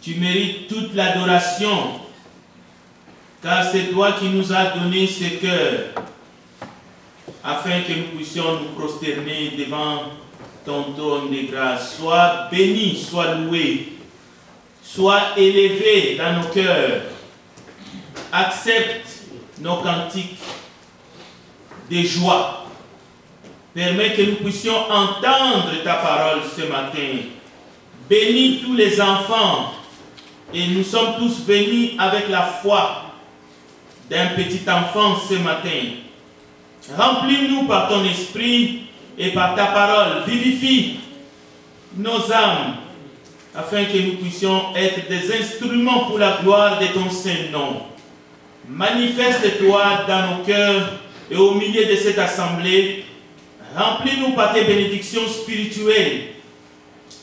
Tu mérites toute l'adoration, car c'est toi qui nous as donné ce cœur, afin que nous puissions nous prosterner devant ton trône de grâce. Sois béni, sois loué, sois élevé dans nos cœurs. Accepte nos cantiques de joie. Permets que nous puissions entendre ta parole ce matin. Bénis tous les enfants. Et nous sommes tous venus avec la foi d'un petit enfant ce matin. Remplis-nous par ton esprit et par ta parole. Vivifie nos âmes afin que nous puissions être des instruments pour la gloire de ton Saint-Nom. Manifeste-toi dans nos cœurs et au milieu de cette assemblée. Remplis-nous par tes bénédictions spirituelles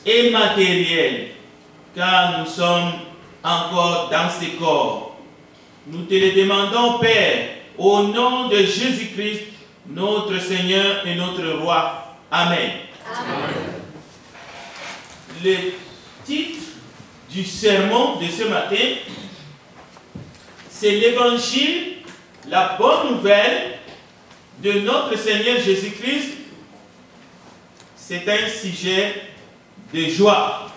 et matérielles, car nous sommes encore dans ces corps. Nous te le demandons, Père, au nom de Jésus-Christ, notre Seigneur et notre Roi. Amen. Amen. Le titre du sermon de ce matin, c'est l'évangile, la bonne nouvelle de notre Seigneur Jésus-Christ. C'est un sujet de joie.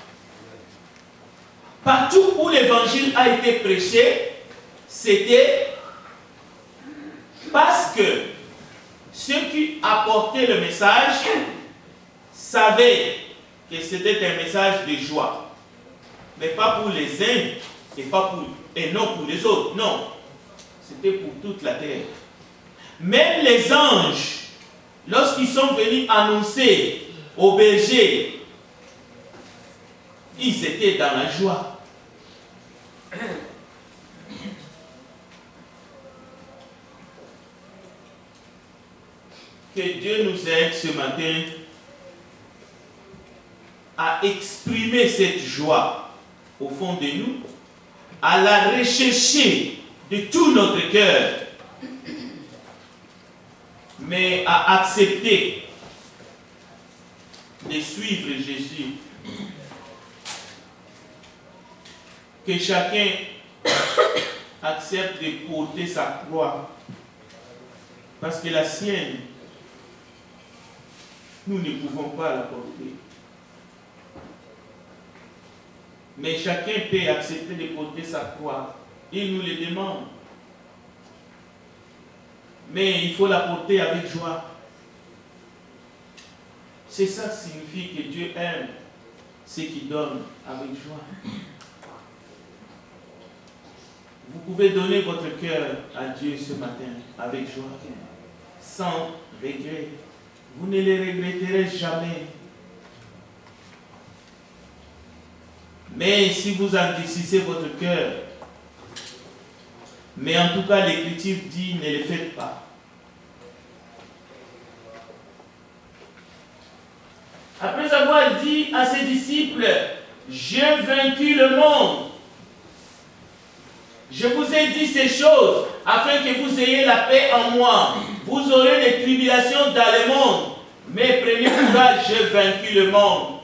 Partout où l'évangile a été prêché, c'était parce que ceux qui apportaient le message savaient que c'était un message de joie. Mais pas pour les uns et non pour les autres. Non. C'était pour toute la terre. Même les anges, lorsqu'ils sont venus annoncer aux bergers, ils étaient dans la joie. Que Dieu nous aide ce matin à exprimer cette joie au fond de nous, à la rechercher de tout notre cœur, mais à accepter de suivre Jésus. Que chacun accepte de porter sa croix, parce que la sienne, nous ne pouvons pas la porter. Mais chacun peut accepter de porter sa croix. Il nous le demande. Mais il faut la porter avec joie. C'est ça qui signifie que Dieu aime ceux qui donnent avec joie. Vous pouvez donner votre cœur à Dieu ce matin avec joie, sans regret. Vous ne les regretterez jamais. Mais si vous endurcissez votre cœur, mais en tout cas l'Écriture dit ne le faites pas. Après avoir dit à ses disciples, j'ai vaincu le monde. Je vous ai dit ces choses afin que vous ayez la paix en moi. Vous aurez des tribulations dans le monde, mais prenez courage, j'ai vaincu le monde.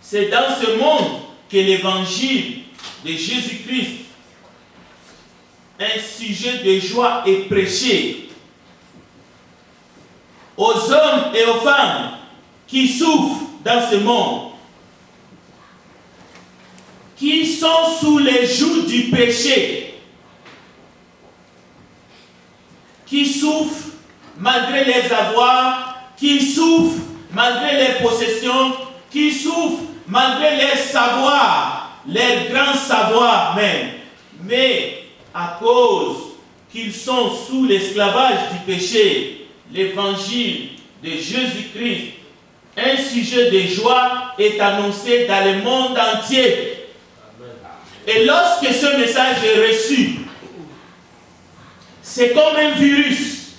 C'est dans ce monde que l'évangile de Jésus-Christ, un sujet de joie, est prêché aux hommes et aux femmes qui souffrent dans ce monde, qui sont sous les jougs du péché, qui souffrent malgré les avoirs, qui souffrent malgré les possessions, qui souffrent malgré les savoirs, les grands savoirs même. Mais à cause qu'ils sont sous l'esclavage du péché, l'évangile de Jésus-Christ, un sujet de joie est annoncé dans le monde entier. Et lorsque ce message est reçu, c'est comme un virus.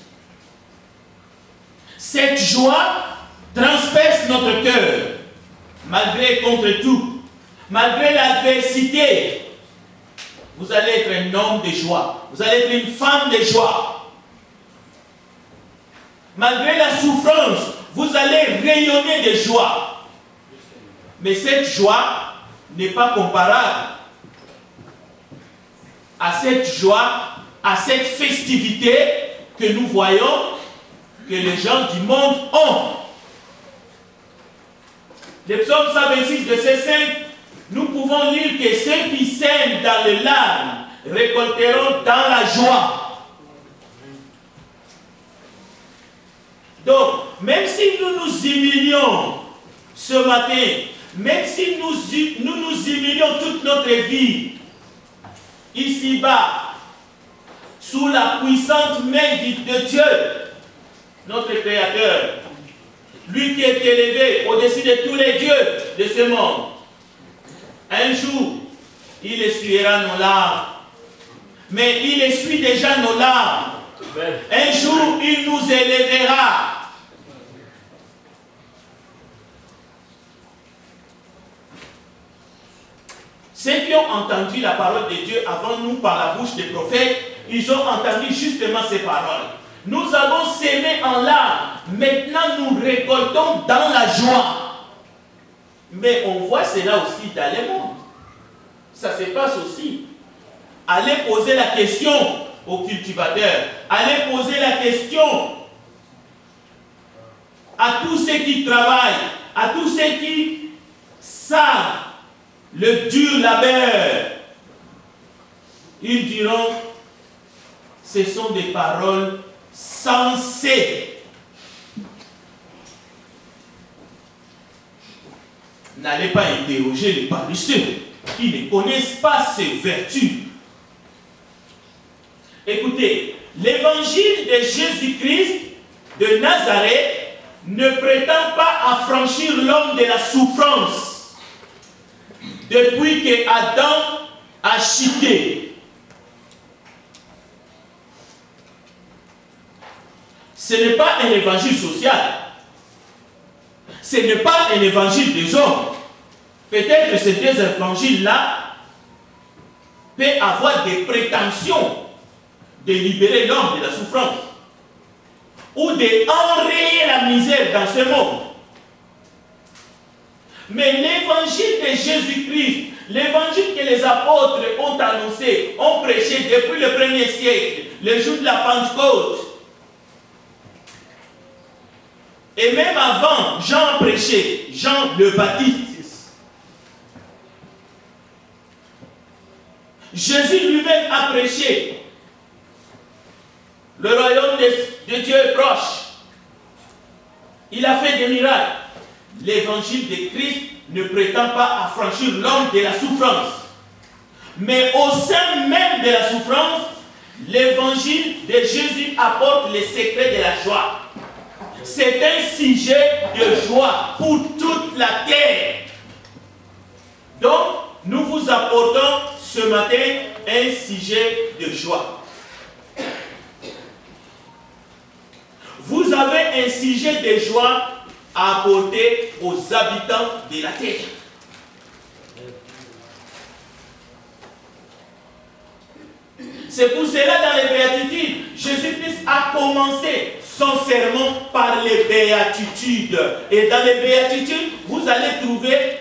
Cette joie transperce notre cœur, malgré et contre tout, malgré l'adversité. Vous allez être un homme de joie, vous allez être une femme de joie. Malgré la souffrance, vous allez rayonner de joie. Mais cette joie n'est pas comparable à cette joie, à cette festivité que nous voyons que les gens du monde ont. Le psaume 126, verset 5, nous pouvons lire que ceux qui sèment dans les larmes récolteront dans la joie. Donc, même si nous nous humilions ce matin, même si nous nous humilions toute notre vie, ici-bas, sous la puissante main de Dieu, notre Créateur, lui qui est élevé au-dessus de tous les dieux de ce monde, un jour, il essuiera nos larmes. Mais il essuie déjà nos larmes. Un jour, il nous élèvera. Ceux qui ont entendu la parole de Dieu avant nous par la bouche des prophètes, ils ont entendu justement ces paroles. Nous avons sémé en larmes, maintenant nous récoltons dans la joie. Mais on voit cela aussi dans le monde. Ça se passe aussi. Allez poser la question aux cultivateurs. Allez poser la question à tous ceux qui travaillent, à tous ceux qui savent le dur labeur. Ils diront, ce sont des paroles sensées. N'allez pas interroger les paresseux qui ne connaissent pas ces vertus. Écoutez, l'évangile de Jésus-Christ de Nazareth ne prétend pas affranchir l'homme de la souffrance depuis que Adam a chuté. Ce n'est pas un évangile social. Ce n'est pas un évangile des hommes. Peut-être que ces deux évangiles-là peuvent avoir des prétentions de libérer l'homme de la souffrance ou d'enrayer la misère dans ce monde. Mais l'évangile de Jésus-Christ, l'évangile que les apôtres ont annoncé, ont prêché depuis le 1er siècle, le jour de la Pentecôte, et même avant, Jean prêchait, Jean le Baptiste. Jésus lui-même a prêché. Le royaume de Dieu est proche. Il a fait des miracles. L'évangile de Christ ne prétend pas affranchir l'homme de la souffrance. Mais au sein même de la souffrance, l'évangile de Jésus apporte les secrets de la joie. C'est un sujet de joie pour toute la terre. Donc, nous vous apportons ce matin un sujet de joie. Vous avez un sujet de joie à apporter aux habitants de la terre. C'est pour cela dans les béatitudes, Jésus-Christ a commencé son sermon par les béatitudes. Et dans les béatitudes, vous allez trouver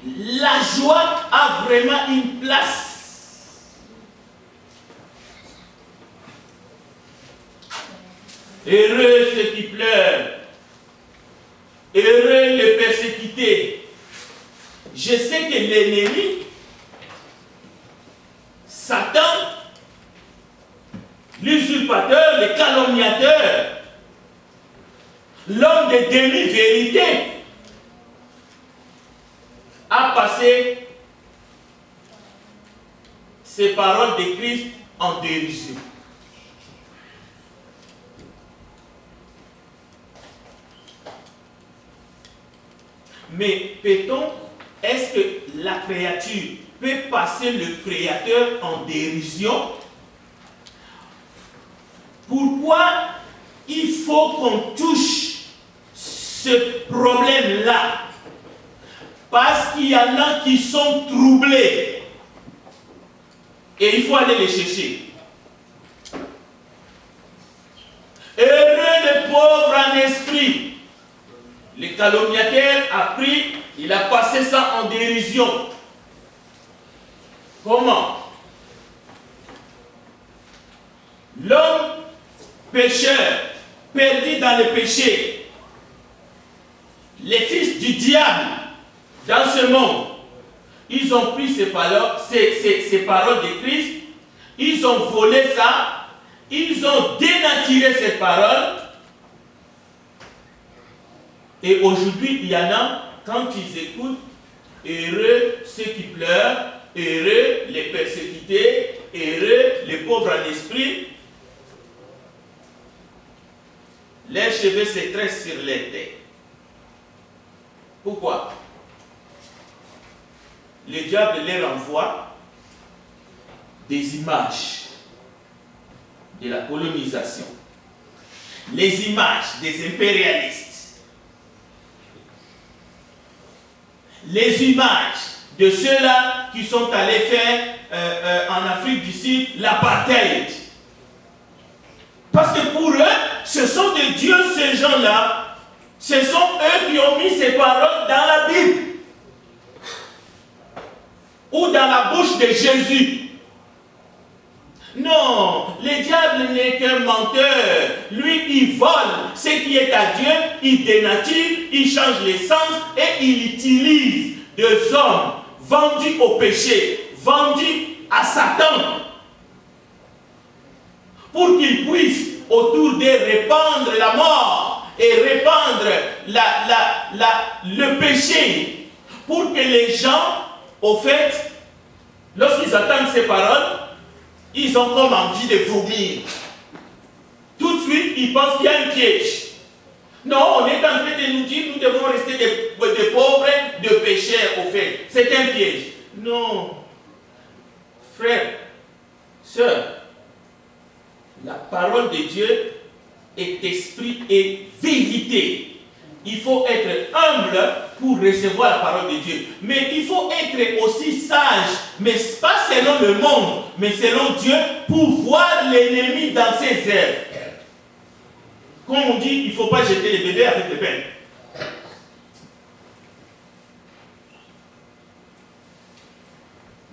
la joie a vraiment une place. Heureux ceux qui pleurent, heureux les persécutés. Je sais que l'ennemi, Satan, l'usurpateur, le calomniateur, l'homme de demi-vérité, a passé ces paroles de Christ en dérision. Mais est-ce que la créature peut passer le Créateur en dérision? Pourquoi il faut qu'on touche ce problème-là? Parce qu'il y en a qui sont troublés. Et il faut aller les chercher. Heureux les pauvres en esprit. Le calomniateur a pris Il a passé ça en dérision. Comment? L'homme pécheur, perdu dans le péché, les fils du diable dans ce monde, ils ont pris ces paroles de Christ, ils ont volé ça, ils ont dénaturé ces paroles. Et aujourd'hui, il y en a, quand ils écoutent, heureux ceux qui pleurent, heureux les persécutés, heureux les pauvres en esprit. Les cheveux se tressent sur les têtes. Pourquoi? Le diable les renvoie des images de la colonisation, les images des impérialistes, les images de ceux-là qui sont allés faire en Afrique du Sud l'apartheid. Parce que pour eux, ce sont des dieux, ces gens-là. Ce sont eux qui ont mis ces paroles dans la Bible. Ou dans la bouche de Jésus. Non, le diable n'est qu'un menteur. Lui, il vole ce qui est à Dieu, il dénature, il change les sens et il utilise des hommes vendus au péché, vendus à Satan, pour qu'ils puissent autour d'eux répandre la mort et répandre le péché, pour que les gens, au fait, lorsqu'ils entendent ces paroles, ils ont comme envie de vomir. Tout de suite, ils pensent qu'il y a un piège. Non, on est en train de nous dire, nous devons rester des pauvres, de pécheurs, au fait. C'est un piège. Non. Frère, sœur, la parole de Dieu est esprit et vérité. Il faut être humble pour recevoir la parole de Dieu. Mais il faut être aussi sage, mais pas selon le monde, mais selon Dieu, pour voir l'ennemi dans ses œuvres. Comme on dit, il ne faut pas jeter les bébés avec le pain.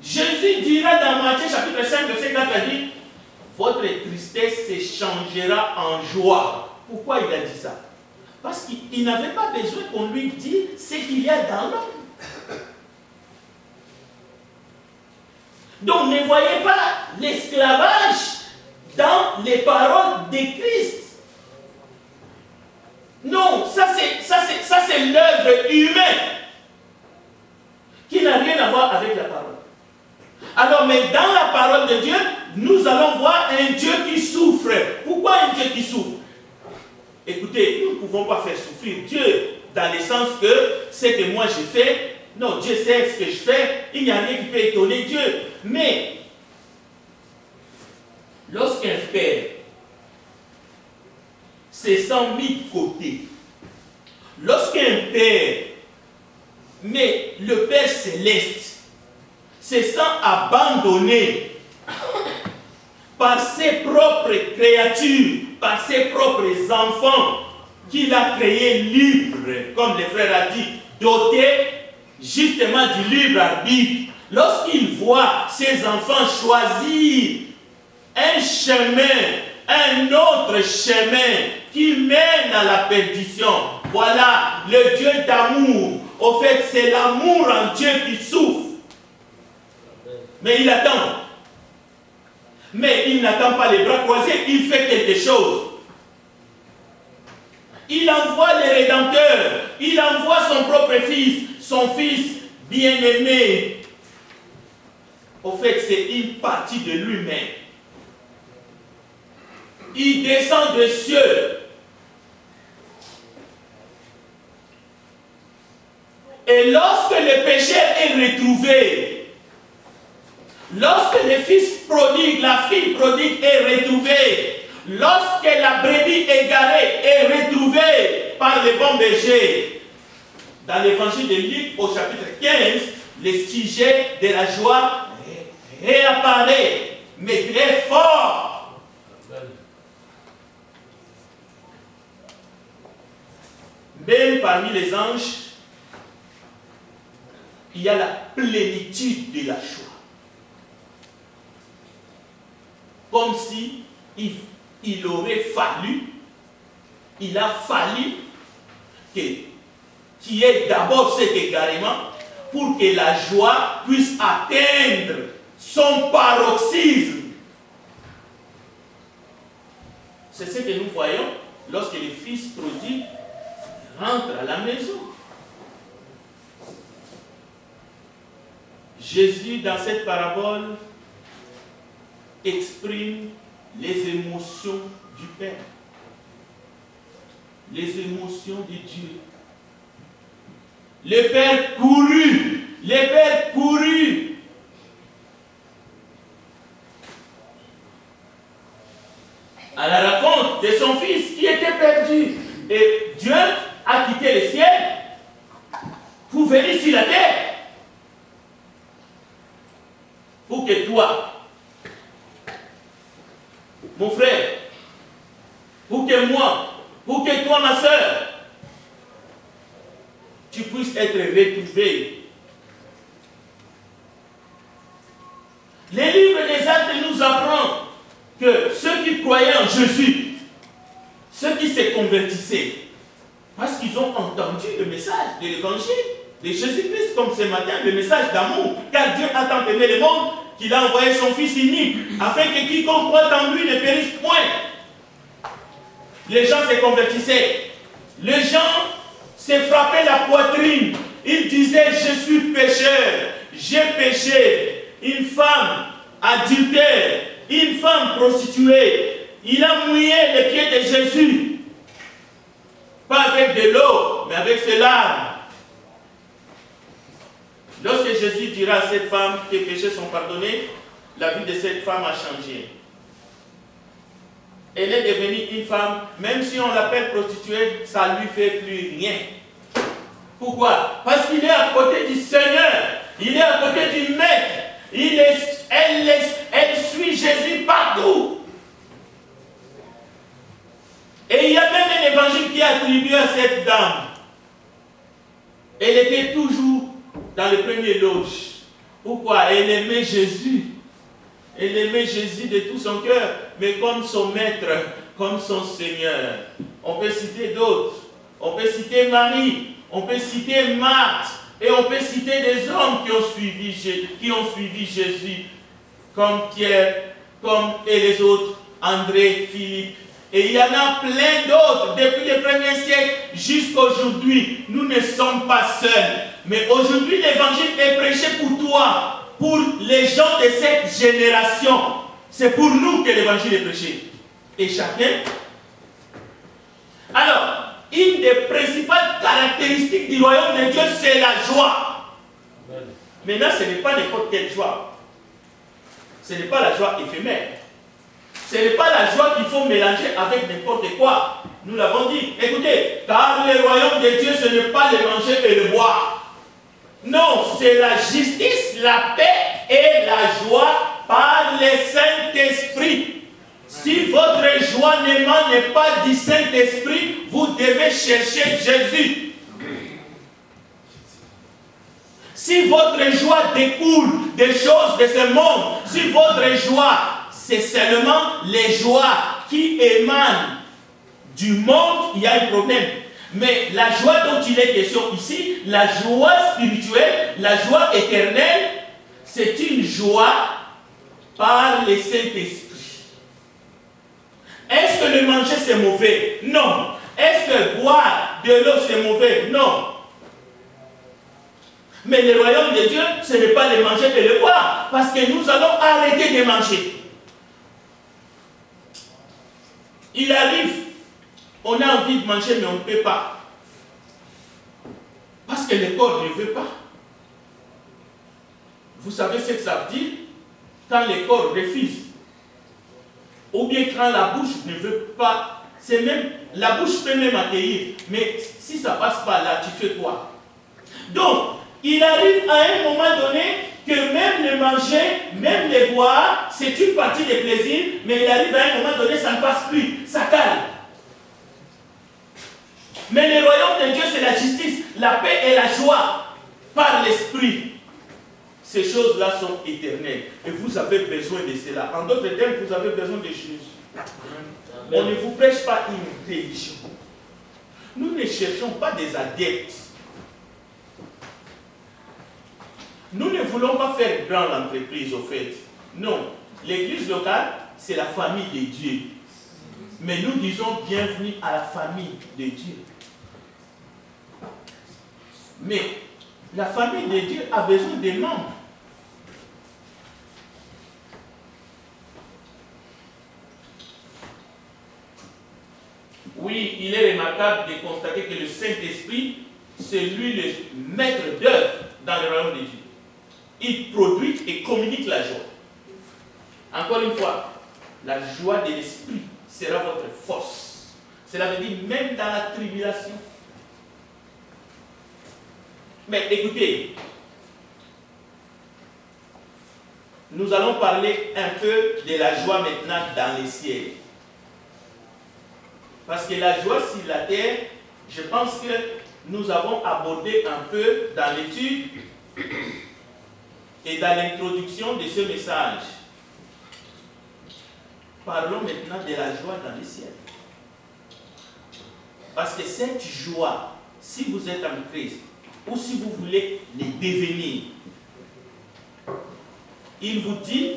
Jésus dira dans Matthieu chapitre 5, verset 4, il dit, votre tristesse se changera en joie. Pourquoi il a dit ça? Parce qu'il n'avait pas besoin qu'on lui dise ce qu'il y a dans l'homme. Donc ne voyez pas l'esclavage dans les paroles de Christ. Non, ça c'est l'œuvre humaine qui n'a rien à voir avec la parole. Alors, mais dans la parole de Dieu, nous allons voir un Dieu qui souffre. Pourquoi un Dieu qui souffre? Écoutez, nous ne pouvons pas faire souffrir Dieu dans le sens que ce que moi j'ai fait, non, Dieu sait ce que je fais, il n'y a rien qui peut étonner Dieu. Mais, lorsqu'un père se sent mis de côté, lorsqu'un père, mais le Père céleste, se sent abandonné par ses propres créatures, par ses propres enfants qu'il a créés libres, comme le frère a dit, dotés justement du libre arbitre. Lorsqu'il voit ses enfants choisir un chemin, un autre chemin qui mène à la perdition, voilà le Dieu d'amour. Au fait, c'est l'amour en Dieu qui souffre. Mais il attend. Mais il n'attend pas les bras croisés, il fait quelque chose. Il envoie le Rédempteur, il envoie son propre fils, son fils bien-aimé. Au fait, c'est une partie de lui-même. Il descend des cieux. Et lorsque le péché est retrouvé, lorsque le fils prodigue, la fille prodigue est retrouvée, lorsque la brebis égarée est retrouvée par le bon berger, dans l'évangile de Luc au chapitre 15, le sujet de la joie réapparaît, mais très fort. Même parmi les anges, il y a la plénitude de la joie. Comme si il a fallu qu'il y ait d'abord cet égarement pour que la joie puisse atteindre son paroxysme. C'est ce que nous voyons lorsque le fils prodigue rentre à la maison. Jésus, dans cette parabole, exprime les émotions du Père, les émotions de Dieu. Le Père courut. À la rencontre de son fils qui était perdu. Et Dieu a quitté le ciel pour venir sur la terre. Pour que toi, mon frère, pour que moi, pour que toi, ma soeur, tu puisses être retrouvé. Les livres des Actes nous apprennent que ceux qui croyaient en Jésus, ceux qui se convertissaient, parce qu'ils ont entendu le message de l'évangile de Jésus-Christ, comme ce matin, le message d'amour, car Dieu a tant aimé le monde qu'il a envoyé son Fils unique, afin que quiconque croit en lui ne périsse point. Les gens se convertissaient. Les gens se frappaient la poitrine. Ils disaient, je suis pécheur, j'ai péché. Une femme adultère, une femme prostituée, il a mouillé les pieds de Jésus. Pas avec de l'eau, mais avec ses larmes. Lorsque Jésus dira à cette femme que les péchés sont pardonnés, la vie de cette femme a changé. Elle est devenue une femme, même si on l'appelle prostituée, ça ne lui fait plus rien. Pourquoi? Parce qu'il est à côté du Seigneur, il est à côté du Maître, elle suit Jésus partout. Et il y a même un évangile qui est attribué à cette dame. Elle était toujours dans le premier loge. Pourquoi? Elle aimait Jésus. Elle aimait Jésus de tout son cœur, mais comme son maître, comme son Seigneur. On peut citer d'autres. On peut citer Marie, on peut citer Marthe, et on peut citer des hommes qui ont suivi Jésus, comme Pierre, comme et les autres, André, Philippe. Et il y en a plein d'autres, depuis le premier siècle jusqu'à aujourd'hui. Nous ne sommes pas seuls. Mais aujourd'hui, l'évangile est prêché pour toi, pour les gens de cette génération. C'est pour nous que l'évangile est prêché. Et chacun. Alors, une des principales caractéristiques du royaume de Dieu, c'est la joie. Maintenant, ce n'est pas n'importe quelle joie. Ce n'est pas la joie éphémère. Ce n'est pas la joie qu'il faut mélanger avec n'importe quoi. Nous l'avons dit. Écoutez, car le royaume de Dieu, ce n'est pas le manger et le boire. Non, c'est la justice, la paix et la joie par le Saint-Esprit. Si votre joie n'émane pas du Saint-Esprit, vous devez chercher Jésus. Si votre joie découle des choses de ce monde, si votre joie, c'est seulement les joies qui émanent du monde, il y a un problème. Mais la joie dont il est question ici, la joie spirituelle, la joie éternelle, c'est une joie par le Saint-Esprit. Est-ce que le manger c'est mauvais? Non. Est-ce que boire de l'eau c'est mauvais? Non. Mais le royaume de Dieu, ce n'est pas le manger et le boire, parce que nous allons arrêter de manger. Il arrive, on a envie de manger, mais on ne peut pas. Parce que le corps ne veut pas. Vous savez ce que ça veut dire? Quand le corps refuse. Ou bien quand la bouche ne veut pas. C'est même, la bouche peut même accueillir. Mais si ça ne passe pas là, tu fais quoi? Donc, il arrive à un moment donné que même le manger, même le boire, c'est une partie des plaisirs, mais il arrive à un moment donné, ça ne passe plus, ça cale. Mais le royaume de Dieu, c'est la justice, la paix et la joie par l'Esprit. Ces choses-là sont éternelles. Et vous avez besoin de cela. En d'autres termes, vous avez besoin de Jésus. On ne vous prêche pas une religion. Nous ne cherchons pas des adeptes. Nous ne voulons pas faire grand l'entreprise, au fait. Non. L'église locale, c'est la famille de Dieu. Mais nous disons bienvenue à la famille de Dieu. Mais la famille de Dieu a besoin des membres. Oui, il est remarquable de constater que le Saint-Esprit, c'est lui le maître d'œuvre dans le royaume de Dieu. Il produit et communique la joie. Encore une fois, la joie de l'Esprit sera votre force. Cela veut dire même dans la tribulation. Mais écoutez, nous allons parler un peu de la joie maintenant dans les ciels. Parce que la joie sur la terre, je pense que nous avons abordé un peu dans l'étude et dans l'introduction de ce message. Parlons maintenant de la joie dans les ciels. Parce que cette joie, si vous êtes en Christ, ou si vous voulez le devenir, il vous dit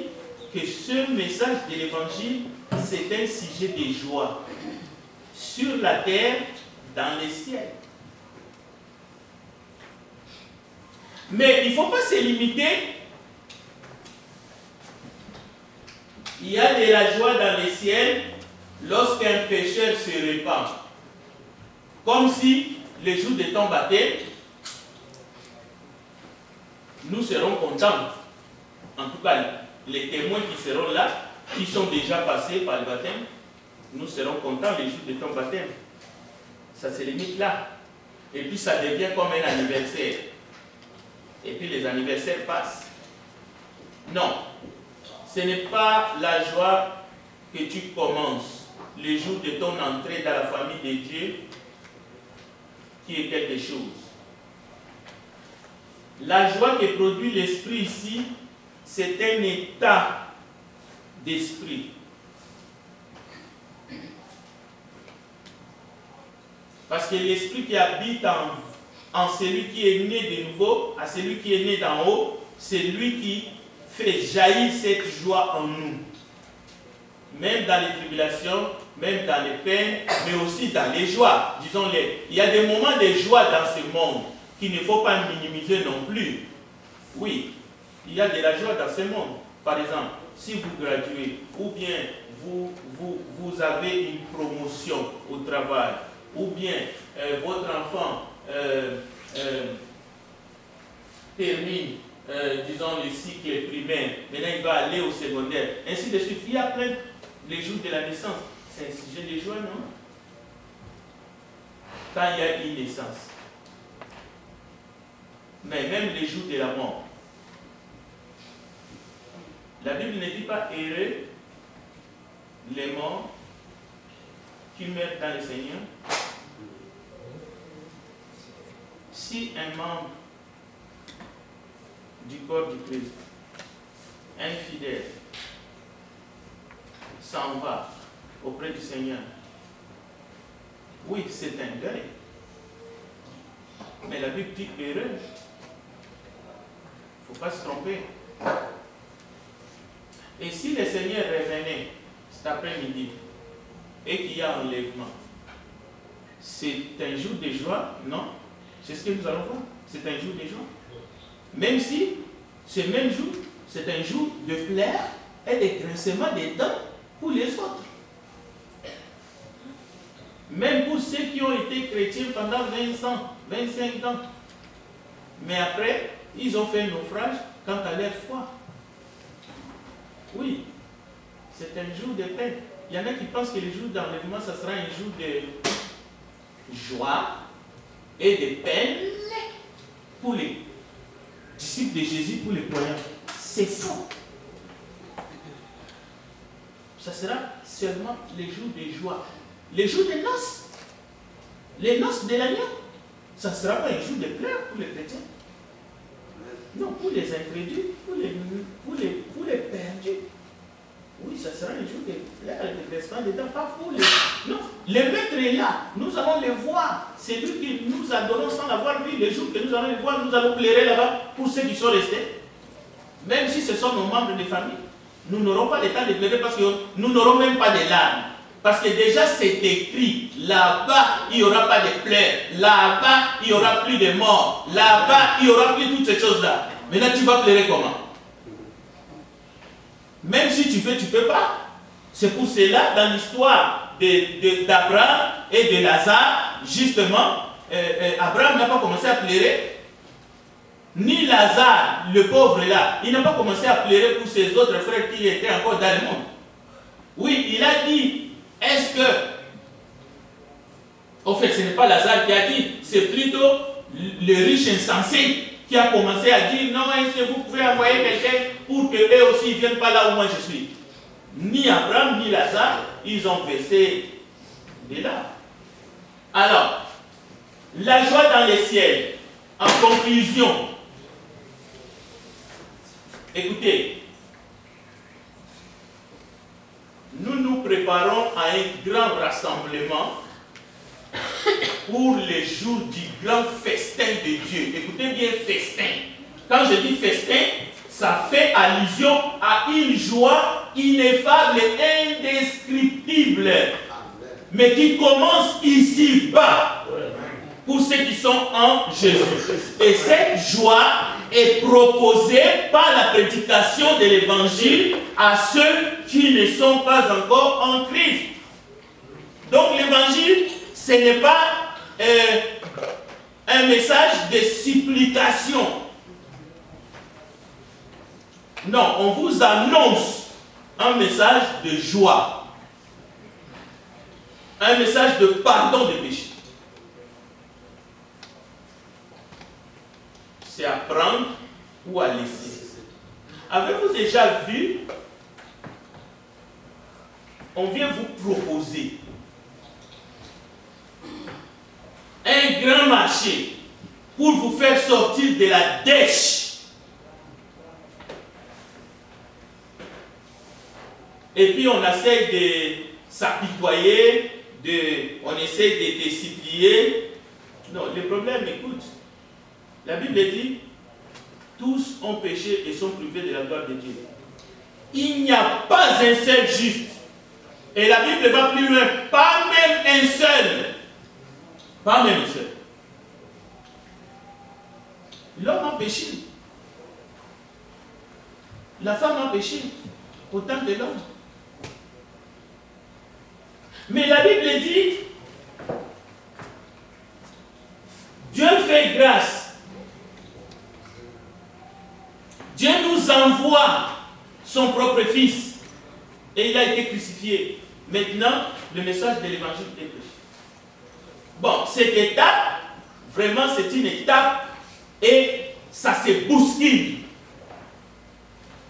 que ce message de l'évangile, c'est un sujet de joie. Sur la terre, dans les ciels. Mais il ne faut pas se limiter. Il y a de la joie dans les ciels lorsqu'un pécheur se répand. Comme si le jour de ton baptême, nous serons contents. En tout cas, les témoins qui seront là, qui sont déjà passés par le baptême, nous serons contents les jours de ton baptême. Ça se limite là. Et puis ça devient comme un anniversaire. Et puis les anniversaires passent. Non. Ce n'est pas la joie que tu commences le jour de ton entrée dans la famille de Dieu qui est quelque chose. La joie que produit l'esprit ici, c'est un état d'esprit. Parce que l'esprit qui habite en celui qui est né de nouveau, à celui qui est né d'en haut, c'est lui qui fait jaillir cette joie en nous. Même dans les tribulations, même dans les peines, mais aussi dans les joies. Disons-les, il y a des moments de joie dans ce monde qu'il ne faut pas minimiser non plus. Oui, il y a de la joie dans ce monde. Par exemple, si vous graduez, ou bien vous avez une promotion au travail, ou bien votre enfant termine, disons, le cycle primaire, maintenant il va aller au secondaire, ainsi de suite. Il y a plein les jours de la naissance. C'est un sujet de joie, non? Quand il y a une naissance. Mais même les jours de la mort. La Bible ne dit pas heureux les morts qui meurent dans le Seigneur. Si un membre du corps du Christ, infidèle, s'en va auprès du Seigneur, oui, c'est un deuil. Mais la Bible dit heureux. Il ne faut pas se tromper. Et si le Seigneur revenait cet après-midi et qu'il y a enlèvement, c'est un jour de joie, non? C'est ce que nous allons voir. C'est un jour de joie. Même si ce même jour, c'est un jour de pleurs et de grincement des dents pour les autres. Même pour ceux qui ont été chrétiens pendant 20 ans, 25 ans. Mais après, ils ont fait naufrage quant à leur foi. Oui, c'est un jour de peine. Il y en a qui pensent que le jour d'enlèvement, ça sera un jour de joie et de peine pour les disciples de Jésus, pour les croyants. C'est faux. Ça sera seulement les jours de joie. Les jours de noces. Les noces de l'agneau. Ça ne sera pas un jour de pleurs pour les chrétiens. Non, pour les incrédules, pour les perdus. Oui, ça sera un jour de restants dedans, pas pour les... Non, le maître est là, nous allons le voir. C'est lui qui nous adorons sans l'avoir vu. Le jour que nous allons le voir, nous allons pleurer là-bas pour ceux qui sont restés. Même si ce sont nos membres de famille, nous n'aurons pas le temps de pleurer parce que nous n'aurons même pas de larmes. Parce que déjà c'est écrit, là-bas il n'y aura pas de pleurs, là-bas il n'y aura plus de morts, là-bas il n'y aura plus toutes ces choses-là. Maintenant tu vas pleurer comment? Même si tu veux, tu ne peux pas. C'est pour cela, dans l'histoire d'Abraham et de Lazare, justement, Abraham n'a pas commencé à pleurer. Ni Lazare, le pauvre là, il n'a pas commencé à pleurer pour ses autres frères qui étaient encore dans le monde. Oui, il a dit, est-ce que... En fait, ce n'est pas Lazare qui a dit, c'est plutôt le riche insensé qui a commencé à dire, non, est-ce que vous pouvez envoyer quelqu'un pour qu'eux aussi ne viennent pas là où moi je suis? Ni Abraham, ni Lazare, ils ont versé des larmes. Alors, la joie dans les ciels, en conclusion, écoutez, nous nous préparons à un grand rassemblement pour les jours du grand festin de Dieu. Écoutez bien, festin. Quand je dis festin, ça fait allusion à une joie ineffable et indescriptible, mais qui commence ici-bas pour ceux qui sont en Jésus. Et cette joie est proposée par la prédication de l'évangile à ceux qui ne sont pas encore en Christ. Donc l'évangile, ce n'est pas un message de supplication. Non, on vous annonce un message de joie. Un message de pardon des péchés. C'est à prendre ou à laisser. Avez-vous déjà vu? On vient vous proposer un grand marché pour vous faire sortir de la dèche. Et puis on essaie de s'apitoyer, on essaie de supplier. Non, le problème, écoute, la Bible dit, tous ont péché et sont privés de la gloire de Dieu. Il n'y a pas un seul juste. Et la Bible va plus loin, pas même un seul. Pas même un seul. L'homme a péché. La femme a péché. Autant que l'homme. Mais la Bible dit, Dieu fait grâce. Dieu nous envoie son propre fils. Et il a été crucifié. Maintenant, le message de l'évangile est prêché. Bon, cette étape, vraiment c'est une étape et ça se bouscule.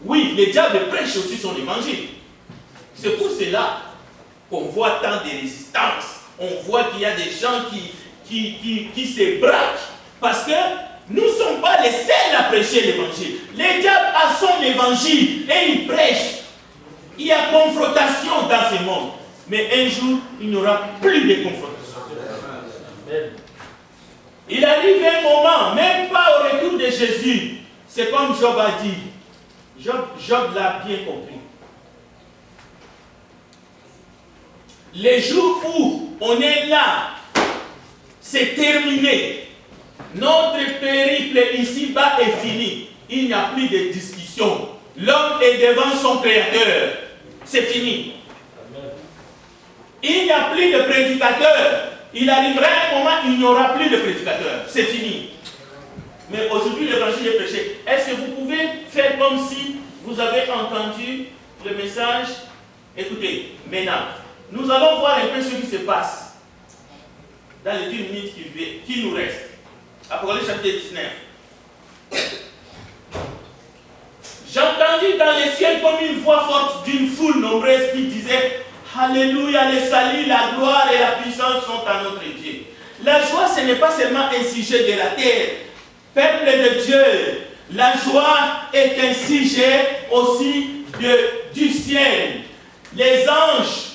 Oui, le diable prêche aussi son évangile. C'est pour cela qu'on voit tant de résistance. On voit qu'il y a des gens qui se braquent. Parce que nous ne sommes pas les seuls à prêcher l'évangile. Le diable a son évangile et il prêche. Il y a confrontation dans ce monde. Mais un jour, il n'y aura plus de confrontation. Il arrive un moment, même pas au retour de Jésus. C'est comme Job a dit. Job l'a bien compris. Les jours où on est là, c'est terminé. Notre périple ici-bas est fini. Il n'y a plus de discussion. L'homme est devant son Créateur. C'est fini. Il n'y a plus de prédicateur. Il arrivera un moment où il n'y aura plus de prédicateur. C'est fini. Mais aujourd'hui, l'évangile est prêché. Est-ce que vous pouvez faire comme si vous avez entendu le message? Écoutez, maintenant, nous allons voir un peu ce qui se passe dans les 10 minutes qui nous restent. Apocalypse chapitre 19. J'ai entendu dans les ciels comme une voix forte d'une foule nombreuse qui disait: Alléluia, le salut, la gloire et la puissance sont à notre Dieu. La joie, ce n'est pas seulement un sujet de la terre. Peuple de Dieu, La joie est un sujet aussi du ciel. Les anges,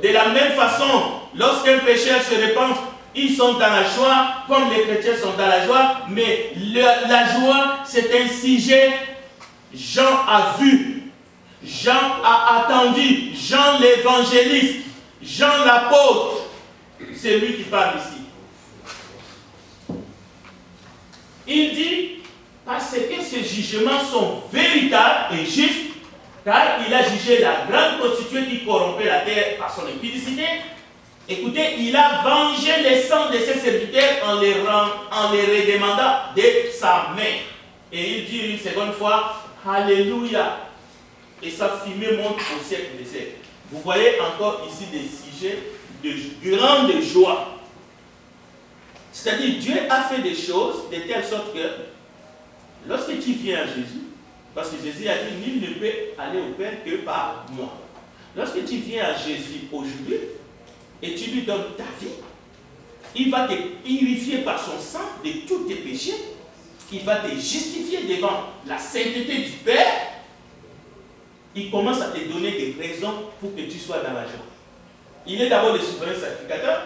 de la même façon, lorsqu'un pécheur se répand, ils sont dans la joie, comme les chrétiens sont dans la joie, mais la joie, c'est un sujet. Jean a vu, Jean a attendu, Jean l'évangéliste, Jean l'apôtre, c'est lui qui parle ici. Il dit, parce que ces jugements sont véritables et justes, car il a jugé la grande prostituée qui corrompait la terre par son impudicité. Écoutez, il a vengé les sangs de ses serviteurs en les redemandant de sa main. Et il dit une seconde fois, Alléluia. Et sa fumée monte au siècle des siècles. Vous voyez encore ici des sujets de grande joie. C'est-à-dire, Dieu a fait des choses de telle sorte que, lorsque tu viens à Jésus, parce que Jésus a dit, nul ne peut aller au Père que par moi. Lorsque tu viens à Jésus aujourd'hui, et tu lui donnes ta vie, il va te purifier par son sang de tous tes péchés, il va te justifier devant la sainteté du Père, il commence à te donner des raisons pour que tu sois dans la joie. Il est d'abord le souverain sacrificateur,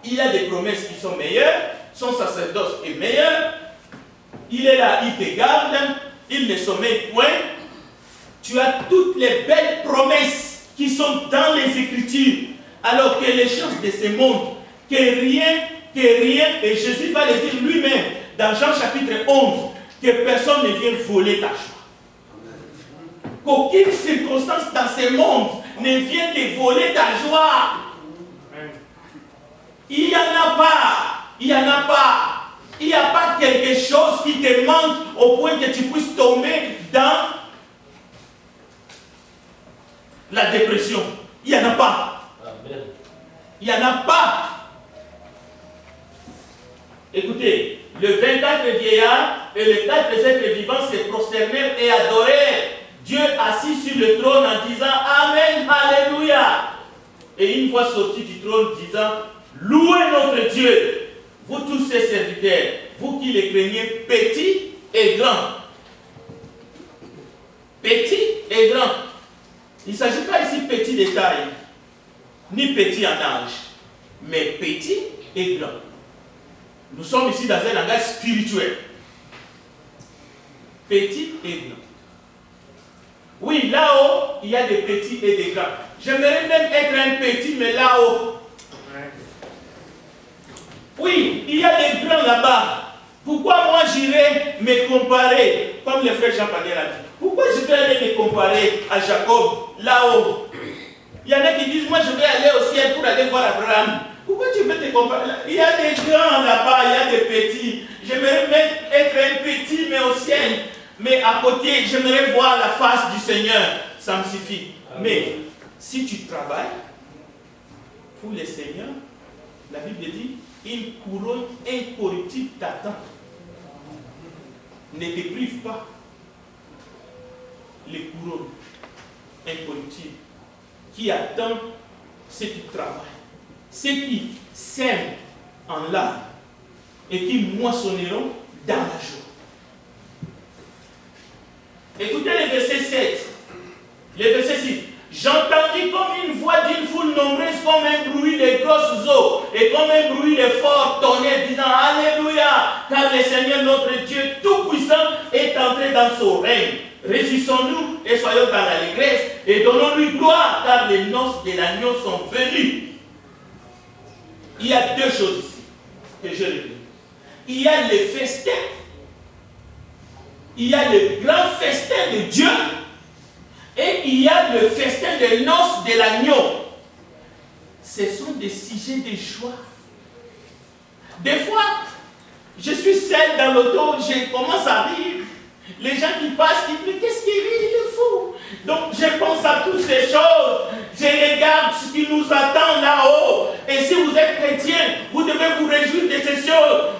il a des promesses qui sont meilleures, son sacerdoce est meilleur, il est là, il te garde, il ne sommeille point. Tu as toutes les belles promesses qui sont dans les Écritures, alors que les choses de ce monde, que rien, et Jésus va le dire lui-même dans Jean chapitre 11, que personne ne vient voler ta joie. Qu'aucune circonstance dans ce monde ne vient te voler ta joie. Il n'y en a pas. Il n'y en a pas. Il n'y a pas quelque chose qui te manque au point que tu puisses tomber dans la dépression. Il n'y en a pas. Amen. Il n'y en a pas. Écoutez, le 24 vieillards et les 4 êtres vivants se prosternèrent et adorèrent Dieu assis sur le trône en disant Amen, Alléluia. Et une voix sortit du trône disant Louez notre Dieu, vous tous ses serviteurs, vous qui les craignez petits et grands. Petits et grands. Il ne s'agit pas ici petit de taille, ni petit en âge, mais petit et grand. Nous sommes ici dans un langage spirituel. Petit et grand. Oui, là-haut, il y a des petits et des grands. J'aimerais même être un petit, mais là-haut. Oui, il y a des grands là-bas. Pourquoi moi j'irais me comparer, comme le frère Jean Panier a dit, pourquoi je vais aller me comparer à Jacob, là-haut? Il y en a qui disent, moi je vais aller au ciel pour aller voir Abraham. Pourquoi tu veux te comparer? Il y a des grands là-bas, il y a des petits. J'aimerais même être un petit, mais au ciel. Mais à côté, j'aimerais voir la face du Seigneur. Ça me suffit. Mais si tu travailles pour le Seigneur, la Bible dit, une couronne incorruptible t'attend. Ne te prive pas. Les couronnes incorruptibles qui attendent ceux qui travaillent, ceux qui sèment en larmes et qui moissonneront dans la joie. Écoutez le verset 7, le verset 6. J'entendis comme une voix d'une foule nombreuse, comme un bruit de grosses eaux et comme un bruit de fort tonnerre, disant Alléluia, car le Seigneur notre Dieu Tout-Puissant est entré dans son règne. Réjouissons-nous et soyons dans l'allégresse et donnons-lui gloire, car les noces de l'agneau sont venues. Il y a deux choses ici que je retiens. Il y a le festin, il y a le grand festin de Dieu. Et il y a le festin des noces de l'agneau. Ce sont des sujets de joie. Des fois, je suis seul dans l'auto, je commence à rire. Les gens qui passent, ils me disent, qu'est-ce qu'il rit, il est fou. Donc je pense à toutes ces choses. Je regarde ce qui nous attend là-haut. Et si vous êtes chrétien, vous devez vous réjouir de ces choses.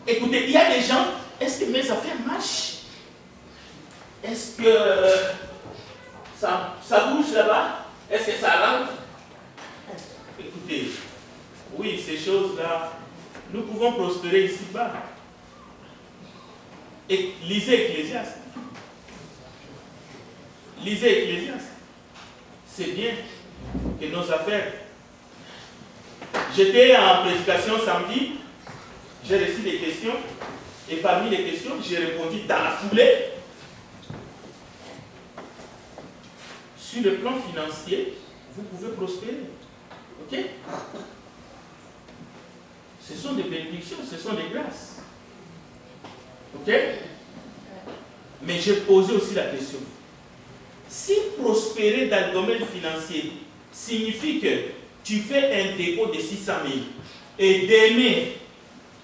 Écoutez, il y a des gens, est-ce que mes affaires marchent? Est-ce que ça bouge là-bas? Est-ce que ça rentre? Écoutez, oui, ces choses-là, nous pouvons prospérer ici-bas. Et lisez Ecclésiaste. Lisez Ecclésiaste. C'est bien que nos affaires. J'étais en prédication samedi, j'ai reçu des questions, et parmi les questions, j'ai répondu dans la foulée. Sur le plan financier, vous pouvez prospérer. Ok? Ce sont des bénédictions, ce sont des grâces. Ok? Mais j'ai posé aussi la question. Si prospérer dans le domaine financier signifie que tu fais un dépôt de 600 000 et demain,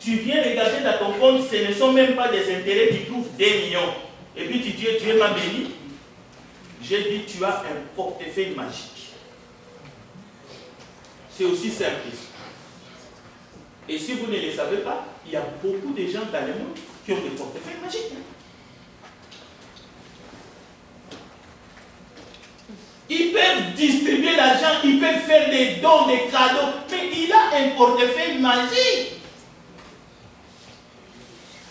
tu viens regarder dans ton compte, ce ne sont même pas des intérêts, tu trouves 2 millions. Et puis tu dis, Dieu m'a béni. J'ai dit, tu as un portefeuille magique. C'est aussi simple. Et si vous ne le savez pas, il y a beaucoup de gens dans le monde qui ont des portefeuilles magiques. Ils peuvent distribuer l'argent, ils peuvent faire des dons, des cadeaux, mais il a un portefeuille magique.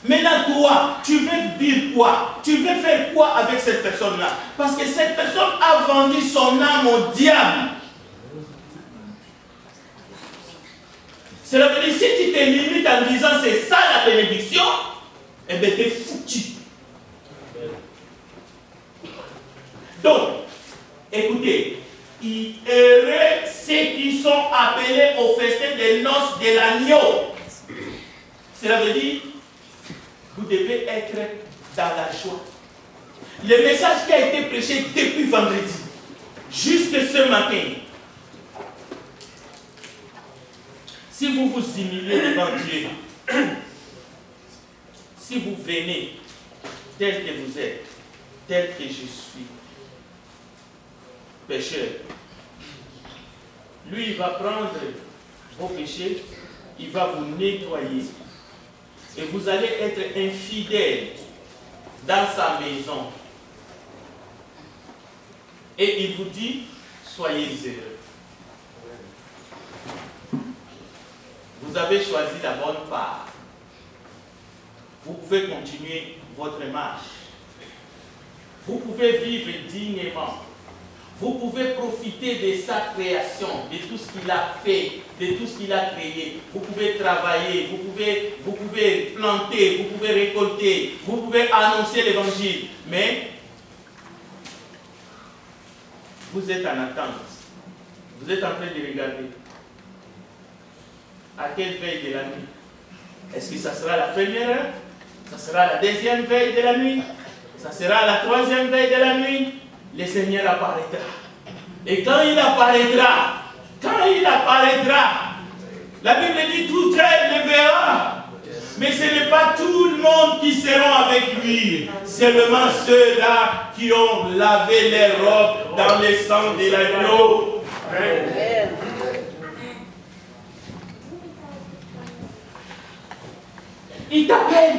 Maintenant, toi, tu veux dire quoi? Tu veux faire quoi avec cette personne-là? Parce que cette personne a vendu son âme au diable. Cela veut dire, si tu te limites en disant c'est ça la bénédiction, eh bien, t'es foutu. Donc, écoutez, heureux ceux qui sont appelés au festin des noces de l'agneau. Cela veut dire, vous devez être dans la joie. Le message qui a été prêché depuis vendredi, jusque ce matin, si vous vous humiliez devant Dieu, si vous venez tel que vous êtes, tel que je suis, pécheur, lui, il va prendre vos péchés, il va vous nettoyer. Et vous allez être infidèle dans sa maison. Et il vous dit, soyez heureux. Vous avez choisi la bonne part. Vous pouvez continuer votre marche. Vous pouvez vivre dignement. Vous pouvez profiter de sa création, de tout ce qu'il a fait, de tout ce qu'il a créé. Vous pouvez travailler, vous pouvez planter, vous pouvez récolter, vous pouvez annoncer l'évangile. Mais vous êtes en attente. Vous êtes en train de regarder. À quelle veille de la nuit? Est-ce que ça sera la première heure? Ça sera la deuxième veille de la nuit? Ça sera la troisième veille de la nuit? Le Seigneur apparaîtra. Et quand il apparaîtra, la Bible dit tout œil le verra. Mais ce n'est pas tout le monde qui sera avec lui. Seulement ceux-là qui ont lavé leurs robes dans le sang de l'agneau. Amen. Il t'appelle.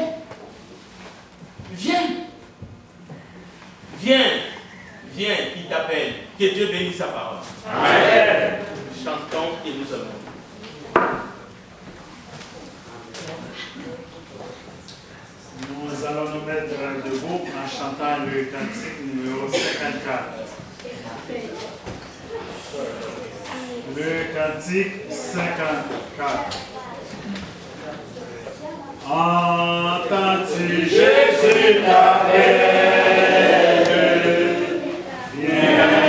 Viens. Viens. Viens, il t'appelle. Que Dieu bénisse sa parole. Amen. Chantons et nous allons. Nous allons nous mettre debout en chantant le cantique numéro 54. Le cantique 54. Entends-tu Jésus t'appelle?